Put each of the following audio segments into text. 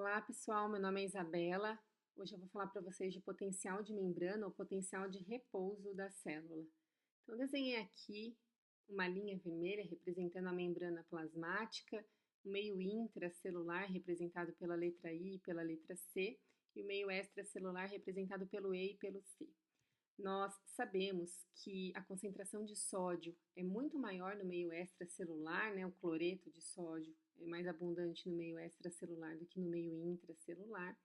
Olá, pessoal. Meu nome é Isabela. Hoje eu vou falar para vocês de potencial de membrana ou potencial de repouso da célula. Então, eu desenhei aqui uma linha vermelha representando a membrana plasmática, o meio intracelular representado pela letra I e pela letra C, e o meio extracelular representado pelo E e pelo C. Nós sabemos que a concentração de sódio é muito maior no meio extracelular, né? O cloreto de sódio é mais abundante no meio extracelular do que no meio intracelular.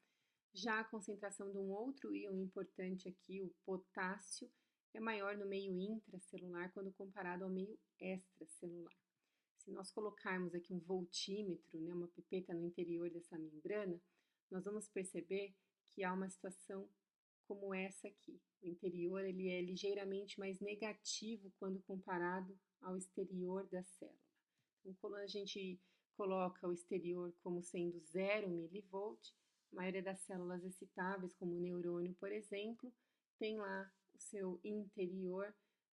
Já a concentração de um outro íon importante aqui, o potássio, é maior no meio intracelular quando comparado ao meio extracelular. Se nós colocarmos aqui um voltímetro, né, uma pipeta no interior dessa membrana, nós vamos perceber que há uma situação como essa aqui. O interior ele é ligeiramente mais negativo quando comparado ao exterior da célula. Então, quando a gente coloca o exterior como sendo 0 milivolt, a maioria das células excitáveis, como o neurônio, por exemplo, tem lá o seu interior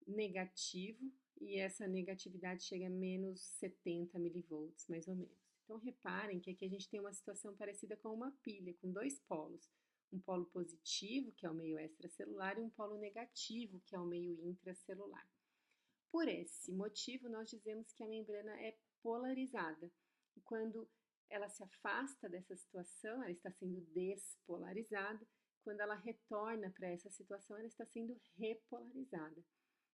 negativo, e essa negatividade chega a menos 70 milivolts, mais ou menos. Então, reparem que aqui a gente tem uma situação parecida com uma pilha, com dois polos. Um polo positivo, que é o meio extracelular, e um polo negativo, que é o meio intracelular. Por esse motivo, nós dizemos que a membrana é polarizada. E quando ela se afasta dessa situação, ela está sendo despolarizada. Quando ela retorna para essa situação, ela está sendo repolarizada.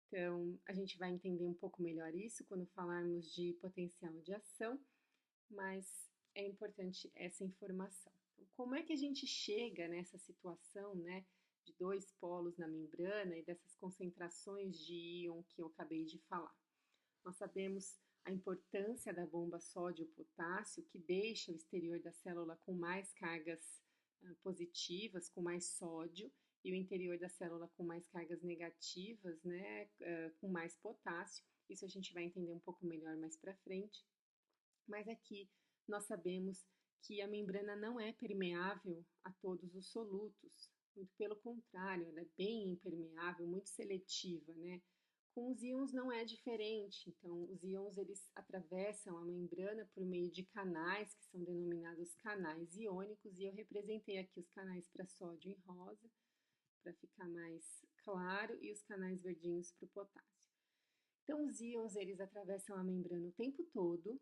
Então, a gente vai entender um pouco melhor isso quando falarmos de potencial de ação, mas é importante essa informação. Então, como é que a gente chega nessa situação, né, de dois polos na membrana e dessas concentrações de íon que eu acabei de falar? Nós sabemos a importância da bomba sódio-potássio, que deixa o exterior da célula com mais cargas positivas, com mais sódio, e o interior da célula com mais cargas negativas, né, com mais potássio. Isso a gente vai entender um pouco melhor mais para frente. Mas aqui nós sabemos que a membrana não é permeável a todos os solutos. Muito pelo contrário, ela é bem impermeável, muito seletiva, né? Com os íons não é diferente. Então, os íons eles atravessam a membrana por meio de canais que são denominados canais iônicos, e eu representei aqui os canais para sódio em rosa, para ficar mais claro, e os canais verdinhos para o potássio. Então, os íons eles atravessam a membrana o tempo todo,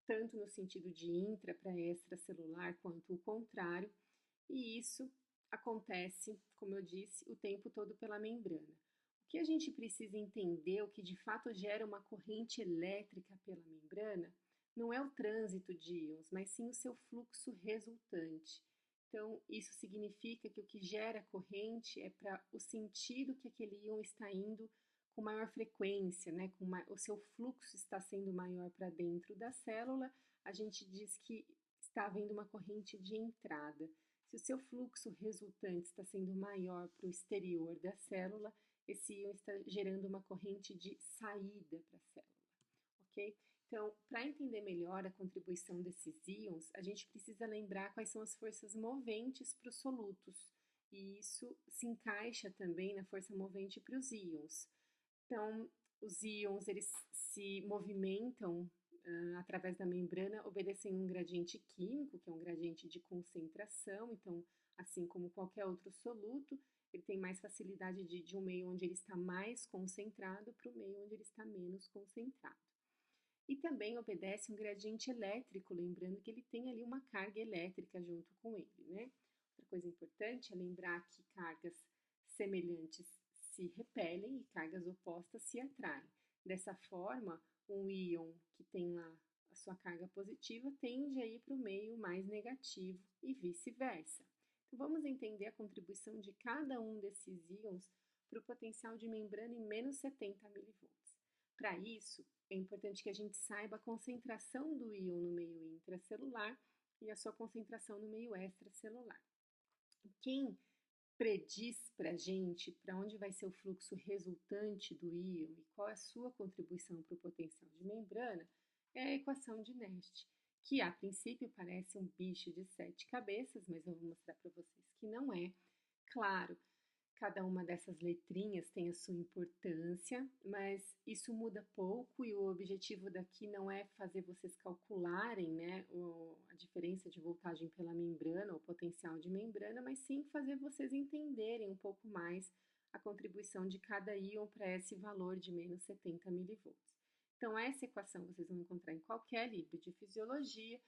tanto no sentido de intra para extracelular quanto o contrário, e isso acontece, como eu disse, o tempo todo pela membrana. O que a gente precisa entender, o que de fato gera uma corrente elétrica pela membrana, não é o trânsito de íons, mas sim o seu fluxo resultante. Então, isso significa que o que gera corrente é para o sentido que aquele íon está indo com maior frequência, né? O seu fluxo está sendo maior para dentro da célula, a gente diz que está havendo uma corrente de entrada. Se o seu fluxo resultante está sendo maior para o exterior da célula, esse íon está gerando uma corrente de saída para a célula, ok? Então, para entender melhor a contribuição desses íons, a gente precisa lembrar quais são as forças moventes para os solutos, e isso se encaixa também na força movente para os íons. Então, os íons eles se movimentam através da membrana, obedecem um gradiente químico, que é um gradiente de concentração. Então, assim como qualquer outro soluto, ele tem mais facilidade de um meio onde ele está mais concentrado para o meio onde ele está menos concentrado. E também obedece um gradiente elétrico, lembrando que ele tem ali uma carga elétrica junto com ele, né? Outra coisa importante é lembrar que cargas semelhantes se repelem e cargas opostas se atraem. Dessa forma, um íon que tem lá a sua carga positiva tende a ir para o meio mais negativo e vice-versa. Então, vamos entender a contribuição de cada um desses íons para o potencial de membrana em menos 70 milivolts. Para isso, é importante que a gente saiba a concentração do íon no meio intracelular e a sua concentração no meio extracelular. Quem prediz para a gente para onde vai ser o fluxo resultante do íon e qual é a sua contribuição para o potencial de membrana é a equação de Nernst, que a princípio parece um bicho de 7 cabeças, mas eu vou mostrar para vocês que não é. Claro, cada uma dessas letrinhas tem a sua importância, mas isso muda pouco, e o objetivo daqui não é fazer vocês calcularem, né, a diferença de voltagem pela membrana ou potencial de membrana, mas sim fazer vocês entenderem um pouco mais a contribuição de cada íon para esse valor de menos 70 milivolts. Então, essa equação vocês vão encontrar em qualquer livro de fisiologia.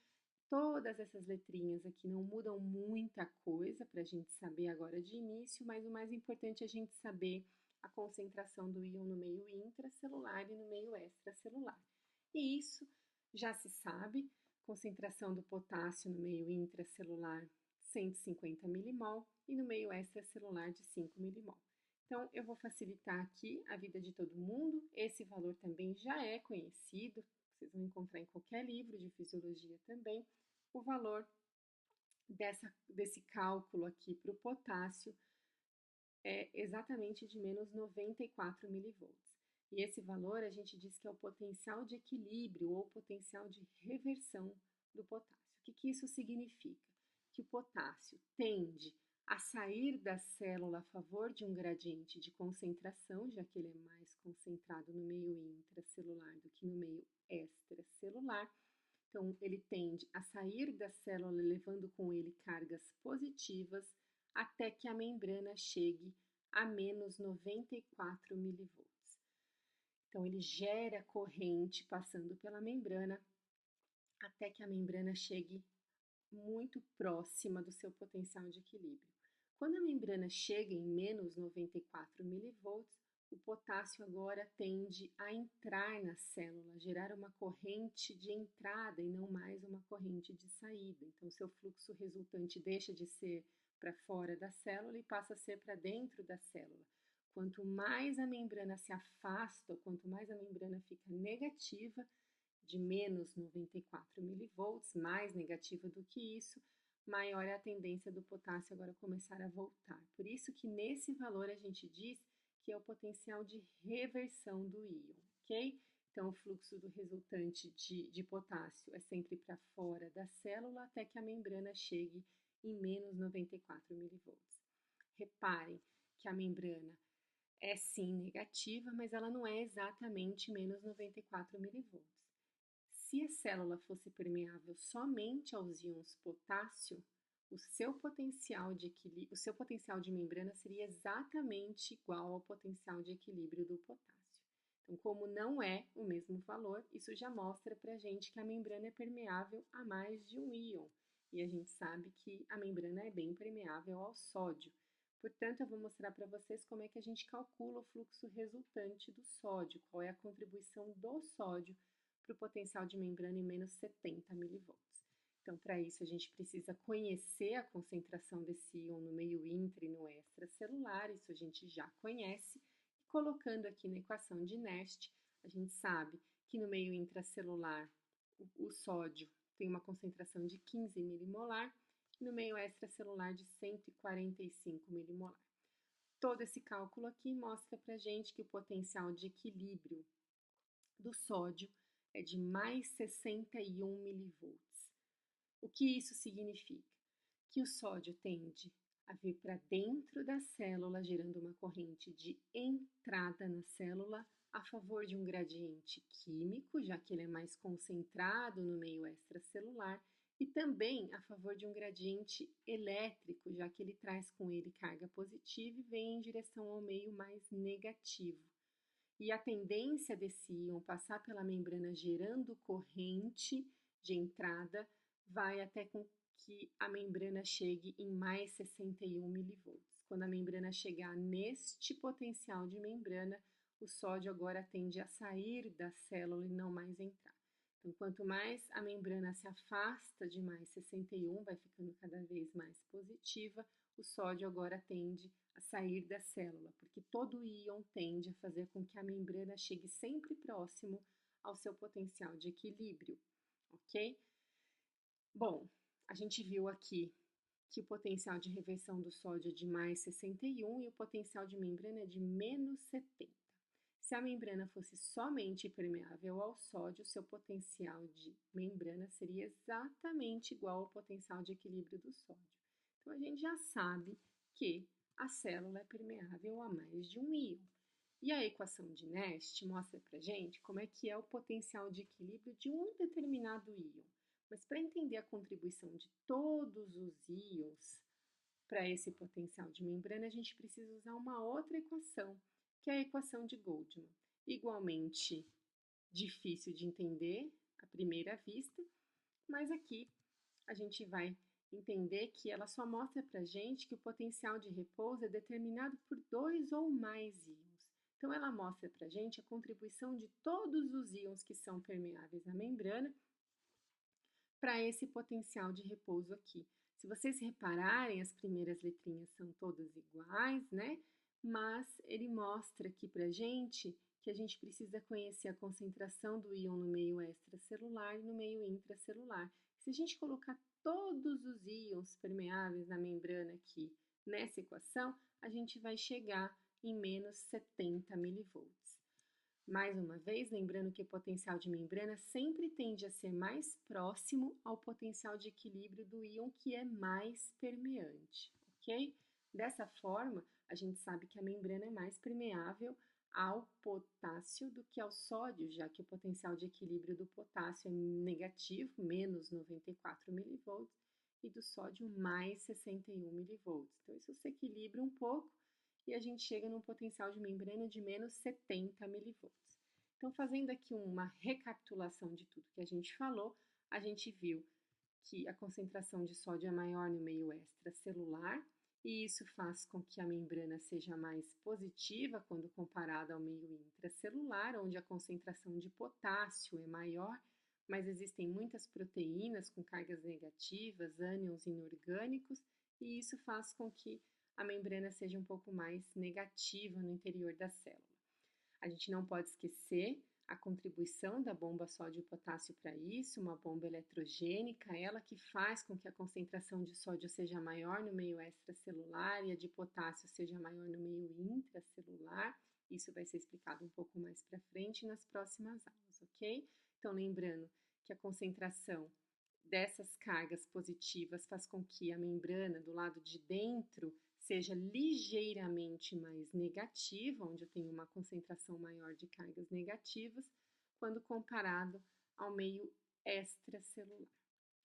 Todas essas letrinhas aqui não mudam muita coisa para a gente saber agora de início, mas o mais importante é a gente saber a concentração do íon no meio intracelular e no meio extracelular. E isso já se sabe, concentração do potássio no meio intracelular 150 milimol e no meio extracelular de 5 milimol. Então, eu vou facilitar aqui a vida de todo mundo. Esse valor também já é conhecido, vocês vão encontrar em qualquer livro de fisiologia também. O valor desse cálculo aqui para o potássio é exatamente de menos 94 milivolts. E esse valor a gente diz que é o potencial de equilíbrio ou potencial de reversão do potássio. O que isso significa? Que o potássio tende a sair da célula a favor de um gradiente de concentração, já que ele é mais concentrado no meio intracelular do que no meio extracelular. Então, ele tende a sair da célula levando com ele cargas positivas até que a membrana chegue a menos 94 milivolts. Então, ele gera corrente passando pela membrana até que a membrana chegue muito próxima do seu potencial de equilíbrio. Quando a membrana chega em menos 94 milivolts, o potássio agora tende a entrar na célula, gerar uma corrente de entrada e não mais uma corrente de saída. Então, seu fluxo resultante deixa de ser para fora da célula e passa a ser para dentro da célula. Quanto mais a membrana se afasta, ou quanto mais a membrana fica negativa, de menos 94 milivolts, mais negativa do que isso, maior é a tendência do potássio agora começar a voltar. Por isso que nesse valor a gente diz que é o potencial de reversão do íon, ok? Então, o fluxo do resultante de potássio é sempre para fora da célula até que a membrana chegue em menos 94 milivolts. Reparem que a membrana é sim negativa, mas ela não é exatamente menos 94 milivolts. Se a célula fosse permeável somente aos íons potássio, o seu potencial de membrana seria exatamente igual ao potencial de equilíbrio do potássio. Então, como não é o mesmo valor, isso já mostra para a gente que a membrana é permeável a mais de um íon. E a gente sabe que a membrana é bem permeável ao sódio. Portanto, eu vou mostrar para vocês como é que a gente calcula o fluxo resultante do sódio, qual é a contribuição do sódio para o potencial de membrana em menos 70 milivolts. Então, para isso, a gente precisa conhecer a concentração desse íon no meio intra e no extracelular, isso a gente já conhece. E colocando aqui na equação de Nernst, a gente sabe que no meio intracelular o sódio tem uma concentração de 15 milimolar e no meio extracelular de 145 milimolar. Todo esse cálculo aqui mostra para a gente que o potencial de equilíbrio do sódio é de mais 61 milivolts. O que isso significa? Que o sódio tende a vir para dentro da célula, gerando uma corrente de entrada na célula a favor de um gradiente químico, já que ele é mais concentrado no meio extracelular, e também a favor de um gradiente elétrico, já que ele traz com ele carga positiva e vem em direção ao meio mais negativo. E a tendência desse íon passar pela membrana gerando corrente de entrada vai até com que a membrana chegue em mais 61 milivolts. Quando a membrana chegar neste potencial de membrana, o sódio agora tende a sair da célula e não mais entrar. Então, quanto mais a membrana se afasta de mais 61, vai ficando cada vez mais positiva, o sódio agora tende a sair da célula, porque todo íon tende a fazer com que a membrana chegue sempre próximo ao seu potencial de equilíbrio, ok? Bom, a gente viu aqui que o potencial de reversão do sódio é de mais 61 e o potencial de membrana é de menos 70. Se a membrana fosse somente permeável ao sódio, seu potencial de membrana seria exatamente igual ao potencial de equilíbrio do sódio. Então, a gente já sabe que a célula é permeável a mais de um íon. E a equação de Nernst mostra para gente como é que é o potencial de equilíbrio de um determinado íon. Mas para entender a contribuição de todos os íons para esse potencial de membrana, a gente precisa usar uma outra equação, que é a equação de Goldman. Igualmente difícil de entender à primeira vista, mas aqui a gente vai entender que ela só mostra para a gente que o potencial de repouso é determinado por 2 ou mais íons. Então, ela mostra para a gente a contribuição de todos os íons que são permeáveis à membrana para esse potencial de repouso aqui. Se vocês repararem, as primeiras letrinhas são todas iguais, né? Mas ele mostra aqui para a gente que a gente precisa conhecer a concentração do íon no meio extracelular e no meio intracelular. Se a gente colocar todos os íons permeáveis na membrana aqui nessa equação, a gente vai chegar em menos 70 milivolts. Mais uma vez, lembrando que o potencial de membrana sempre tende a ser mais próximo ao potencial de equilíbrio do íon que é mais permeante, ok? Dessa forma, a gente sabe que a membrana é mais permeável ao potássio do que ao sódio, já que o potencial de equilíbrio do potássio é negativo, menos 94 milivolts, e do sódio mais 61 milivolts. Então, isso se equilibra um pouco e a gente chega num potencial de membrana de menos 70 milivolts. Então, fazendo aqui uma recapitulação de tudo que a gente falou, a gente viu que a concentração de sódio é maior no meio extracelular, e isso faz com que a membrana seja mais positiva quando comparada ao meio intracelular, onde a concentração de potássio é maior, mas existem muitas proteínas com cargas negativas, ânions inorgânicos, e isso faz com que a membrana seja um pouco mais negativa no interior da célula. A gente não pode esquecer a contribuição da bomba sódio-potássio para isso, uma bomba eletrogênica, ela que faz com que a concentração de sódio seja maior no meio extracelular e a de potássio seja maior no meio intracelular. Isso vai ser explicado um pouco mais para frente nas próximas aulas, ok? Então, lembrando que a concentração dessas cargas positivas faz com que a membrana do lado de dentro seja ligeiramente mais negativa, onde eu tenho uma concentração maior de cargas negativas, quando comparado ao meio extracelular,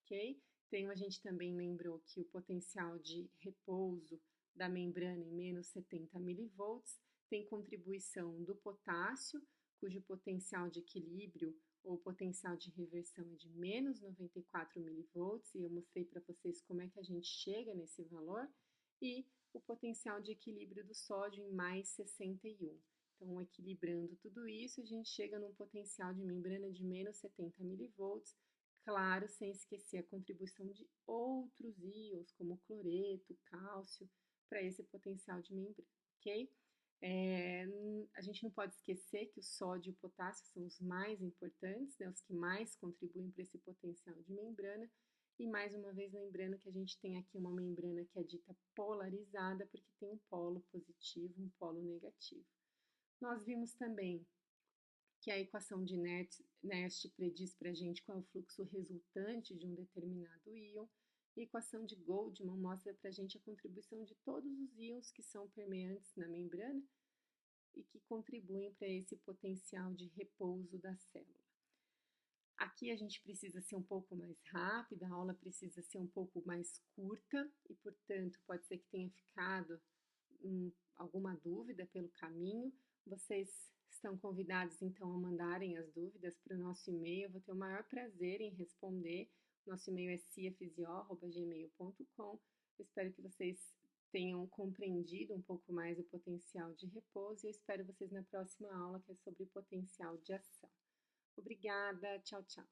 ok? Então, a gente também lembrou que o potencial de repouso da membrana em menos 70 milivolts tem contribuição do potássio, cujo potencial de equilíbrio ou potencial de reversão é de menos 94 milivolts, e eu mostrei para vocês como é que a gente chega nesse valor, e o potencial de equilíbrio do sódio em mais 61. Então, equilibrando tudo isso, a gente chega num potencial de membrana de menos 70 milivolts, claro, sem esquecer a contribuição de outros íons, como cloreto, cálcio, para esse potencial de membrana, ok? A gente não pode esquecer que o sódio e o potássio são os mais importantes, né, os que mais contribuem para esse potencial de membrana. E mais uma vez lembrando que a gente tem aqui uma membrana que é dita polarizada, porque tem um polo positivo, um polo negativo. Nós vimos também que a equação de Nernst prediz para a gente qual é o fluxo resultante de um determinado íon. A equação de Goldman mostra para a gente a contribuição de todos os íons que são permeantes na membrana e que contribuem para esse potencial de repouso da célula. Aqui a gente precisa ser um pouco mais rápida, a aula precisa ser um pouco mais curta e, portanto, pode ser que tenha ficado alguma dúvida pelo caminho. Vocês estão convidados, então, a mandarem as dúvidas para o nosso e-mail. Eu vou ter o maior prazer em responder. Nosso e-mail é ciafisio@gmail.com. Eu espero que vocês tenham compreendido um pouco mais o potencial de repouso e eu espero vocês na próxima aula, que é sobre potencial de ação. Obrigada, tchau, tchau.